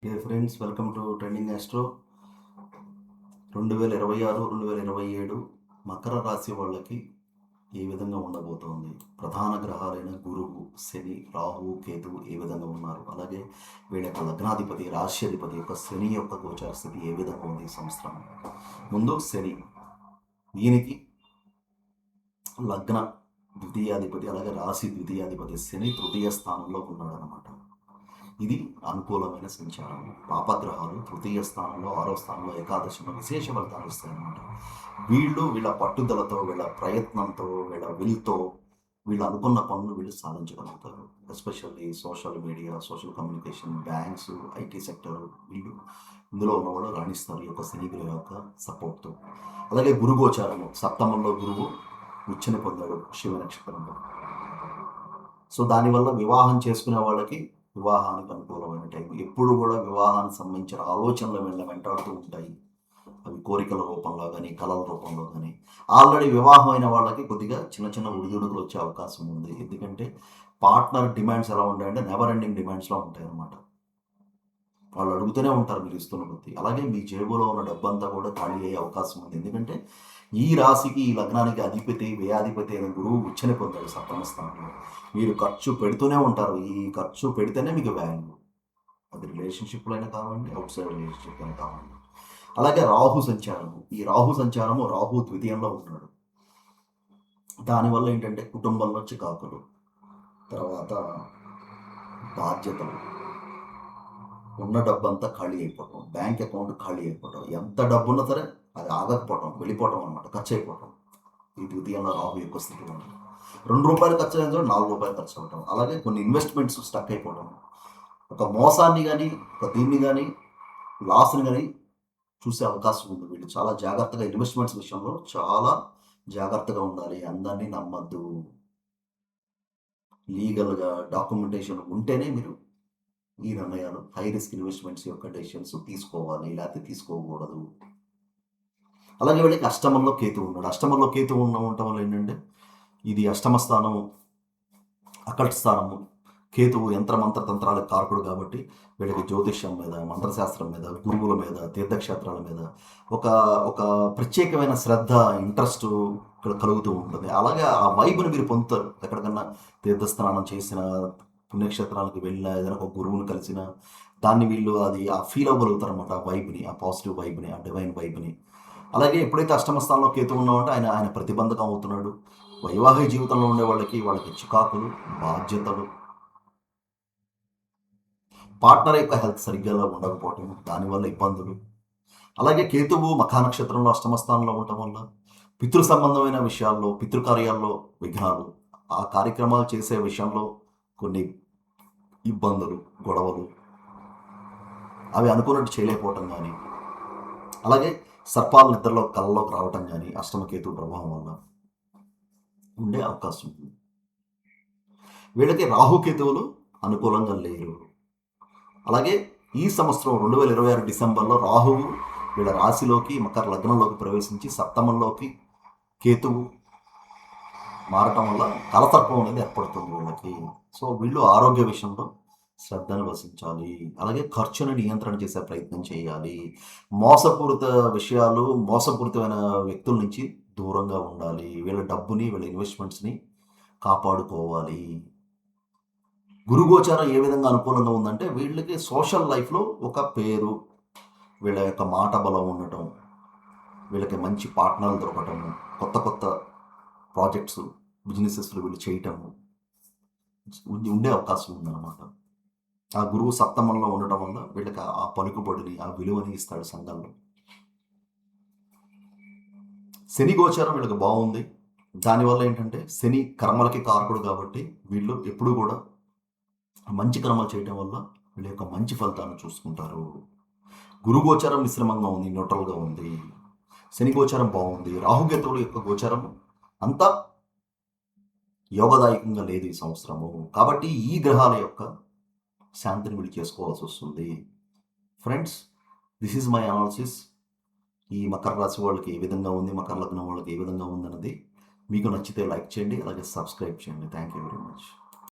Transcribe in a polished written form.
Dear friends, welcome to Trending Astro. 2026 2027 Makar రాశి వాళ్ళకి ఏ విధంగా ఉండబోతోంది? ప్రధాన గ్రహాలైన గురువు, శని, రాహు, కేతువు ఏ విధంగా ఉన్నారు? అలాగే వీళ్ళ యొక్క లగ్నాధిపతి, రాశ్యాధిపతి యొక్క శని యొక్క గోచార స్థితి ఏ విధంగా ఉంది ఈ సంవత్సరం? ముందు శని, దీనికి లగ్న ద్వితీయాధిపతి అలాగే రాశి ద్వితీయాధిపతి శని తృతీయ స్థానంలో ఉన్నాడు అనమాట. ఇది అనుకూలమైన సంచారం. పాపగ్రహాలు తృతీయ స్థానంలో, 6వ స్థానంలో, ఏకాదశిలో విశేష ఫలితాలు ఇస్తాయన్నమాట. వీళ్ళ పట్టుదలతో, వీళ్ళ ప్రయత్నంతో, వీళ్ళ విల్తో వీళ్ళు అనుకున్న పనులు వీళ్ళు సాధించగలుగుతారు. Especially social media, social communication, banks, IT sector, వీళ్ళు ఇందులో ఉన్నవాళ్ళు రాణిస్తారు ఈ యొక్క శని గ్రహం యొక్క సపోర్ట్తో. అలాగే గురుగోచారము, సప్తమంలో గురువు ఉచ్చని పొందాడు శివ నక్షత్రంలో. సో దానివల్ల వివాహం చేసుకునే వాళ్ళకి వివాహానికి అనుకూలమైన టైం. ఎప్పుడు కూడా వివాహానికి సంబంధించిన ఆలోచనలు వీళ్ళని వెంటాడుతూ ఉంటాయి. అవి కోరికల రూపంలో కానీ, కళల రూపంలో కానీ. ఆల్రెడీ వివాహం అయిన వాళ్ళకి కొద్దిగా చిన్న చిన్న ఉడిదుడుకులు వచ్చే అవకాశం ఉంది. ఎందుకంటే పార్ట్నర్ డిమాండ్స్ ఎలా ఉంటాయంటే నెవర్ ఎండింగ్ డిమాండ్స్లో ఉంటాయి అన్నమాట. వాళ్ళు అడుగుతూనే ఉంటారు మీరు ఇస్తున్న కొద్దీ. అలాగే మీ జేబులో ఉన్న డబ్బంతా కూడా ఖాళీ అయ్యే అవకాశం ఉంది. ఎందుకంటే ఈ రాశికి, ఈ లగ్నానికి అధిపతి, వ్యయాధిపతి అయిన గురువు ఉచ్చని పొందాడు సప్తమ స్థానంలో. మీరు ఖర్చు పెడుతూనే ఉంటారు. ఈ ఖర్చు పెడితేనే మీకు వాల్యూ. అది రిలేషన్షిప్లో అయినా కావండి, అవుట్ సైడ్ రిలేషన్షిప్ అయినా కావండి. అలాగే రాహు సంచారము, ఈ రాహు సంచారము, రాహు ద్వితీయంలో ఉన్నాడు. దానివల్ల ఏంటంటే కుటుంబంలో చికాకులు, తర్వాత బాధ్యతలు, ఉన్న డబ్బంతా ఖాళీ అయిపోవటం, బ్యాంక్ అకౌంట్ ఖాళీ అయిపోవటం, ఎంత డబ్బు ఉన్నా సరే అది ఆగకపోవటం, వెళ్ళిపోవటం అనమాట, ఖర్చు అయిపోవటం. ఈ ద్వితీయంలో రాహు యొక్క స్థితి ఉంది. ₹2 ఖర్చు అయిన ₹4 ఖర్చు అవ్వటం. అలాగే కొన్ని ఇన్వెస్ట్మెంట్స్ స్టక్ అయిపోవడం, ఒక మోసాన్ని కానీ, ఒక దీన్ని కానీ, లాస్ని కానీ చూసే అవకాశం ఉంది. వీళ్ళు చాలా జాగ్రత్తగా ఇన్వెస్ట్మెంట్స్ విషయంలో చాలా జాగ్రత్తగా ఉండాలి. అందరినీ నమ్మద్దు. లీగల్గా డాక్యుమెంటేషన్ ఉంటేనే మీరు ఈ నిర్ణయాలు, హై రిస్క్ ఇన్వెస్ట్మెంట్స్ యొక్క డెసిషన్స్ తీసుకోవాలి, లేకపోతే తీసుకోకూడదు. అలాగే వీళ్ళకి అష్టమంలో కేతు ఉన్నాడు. అష్టమంలో కేతు ఉండటం వల్ల ఏంటంటే ఇది అష్టమ స్థానం, అకల్ట్ స్థానము. కేతువు యంత్రమంత్ర తంత్రాలకు కారకుడు కాబట్టి వీళ్ళకి జ్యోతిష్యం మీద, మంత్రశాస్త్రం మీద, గురువుల మీద, తీర్థక్షేత్రాల మీద ఒక ఒక ప్రత్యేకమైన శ్రద్ధ, ఇంట్రెస్ట్ కలుగుతూ ఉంటుంది. అలాగే ఆ వైబ్ని మీరు పొందుతారు. ఎక్కడికన్నా తీర్థస్నానం చేసిన, పుణ్యక్షేత్రాలకు వెళ్ళినా, ఏదైనా ఒక గురువుని కలిసిన దాన్ని వీళ్ళు ఆ ఫీల్ అవ్వగలుగుతారు అనమాట. ఆ వైబ్ని, ఆ పాజిటివ్ వైబ్ని, ఆ డివైన్ వైబ్ని. అలాగే ఎప్పుడైతే అష్టమ స్థానంలో కేతు ఉన్నామంటే ఆయన ప్రతిబంధకం అవుతున్నాడు. వైవాహిక జీవితంలో ఉండే వాళ్ళకి చికాకులు, బాధ్యతలు, పార్ట్నర్ యొక్క హెల్త్ సరిగ్గా ఉండకపోవటం, దానివల్ల ఇబ్బందులు. అలాగే కేతువు మఖా నక్షత్రంలో అష్టమ స్థానంలో ఉండటం వల్ల పితృ సంబంధమైన విషయాల్లో, పితృకార్యాల్లో విఘ్నాలు, ఆ కార్యక్రమాలు చేసే విషయంలో కొన్ని ఇబ్బందులు, గొడవలు, అవి అనుకున్నట్టు చేయలేకపోవటం కానీ, అలాగే సర్పాలు నిద్రలో కళ్ళలోకి రావటం కానీ అష్టమకేతు ప్రభావం వల్ల ఉండే అవకాశం ఉంది. వీళ్ళకి రాహుకేతువులు అనుకూలంగా లేరు. అలాగే ఈ సంవత్సరం 2026 డిసెంబర్లో రాహువు వీళ్ళ రాశిలోకి, మకర లగ్నంలోకి ప్రవేశించి సప్తమంలోకి కేతువు మారటం వల్ల కలసర్పం అనేది ఏర్పడుతుంది వీళ్ళకి. సో వీళ్ళు ఆరోగ్య విషయంలో శ్రద్ధను వసించాలి. అలాగే ఖర్చుని నియంత్రణ చేసే ప్రయత్నం చేయాలి. మోసపూరిత విషయాలు, మోసపూరితమైన వ్యక్తుల నుంచి దూరంగా ఉండాలి. వీళ్ళ డబ్బుని, వీళ్ళ ఇన్వెస్ట్మెంట్స్ని కాపాడుకోవాలి. గురుగోచారం ఏ విధంగా అనుకూలంగా ఉందంటే వీళ్ళకి సోషల్ లైఫ్లో ఒక పేరు, వీళ్ళ యొక్క మాట బలం ఉండటం, వీళ్ళకి మంచి పార్ట్నర్లు దొరకటము, కొత్త కొత్త ప్రాజెక్ట్స్, బిజినెసెస్లు వీళ్ళు చేయటము ఉండే అవకాశం ఉందన్నమాట. ఆ గురువు సప్తమంలో ఉండటం వల్ల వీళ్ళకి ఆ పలుకుబడిని, ఆ విలువని ఇస్తాడు సంఘంలో. శని గోచారం వీళ్ళకి బాగుంది. దానివల్ల ఏంటంటే శని కర్మలకి కారకుడు కాబట్టి వీళ్ళు ఎప్పుడూ కూడా మంచి కర్మలు చేయటం వల్ల వీళ్ళ యొక్క మంచి ఫలితాలను చూసుకుంటారు. గురు గోచారం మిశ్రమంగా ఉంది, న్యూట్రల్గా ఉంది. శని గోచారం బాగుంది. రాహుకేతువుల యొక్క గోచారం అంతా యోగదాయకంగా లేదు ఈ సంవత్సరము. కాబట్టి ఈ గ్రహాల యొక్క శాంతిని వీళ్ళు చేసుకోవాల్సి వస్తుంది. Friends, this is my analysis. ఈ మకర రాశి వాళ్ళకి ఏ విధంగా ఉంది, మకర లగ్నం వాళ్ళకి ఏ విధంగా ఉంది అన్నది మీకు నచ్చితే లైక్ చేయండి, అలాగే సబ్స్క్రైబ్ చేయండి. Thank you very much.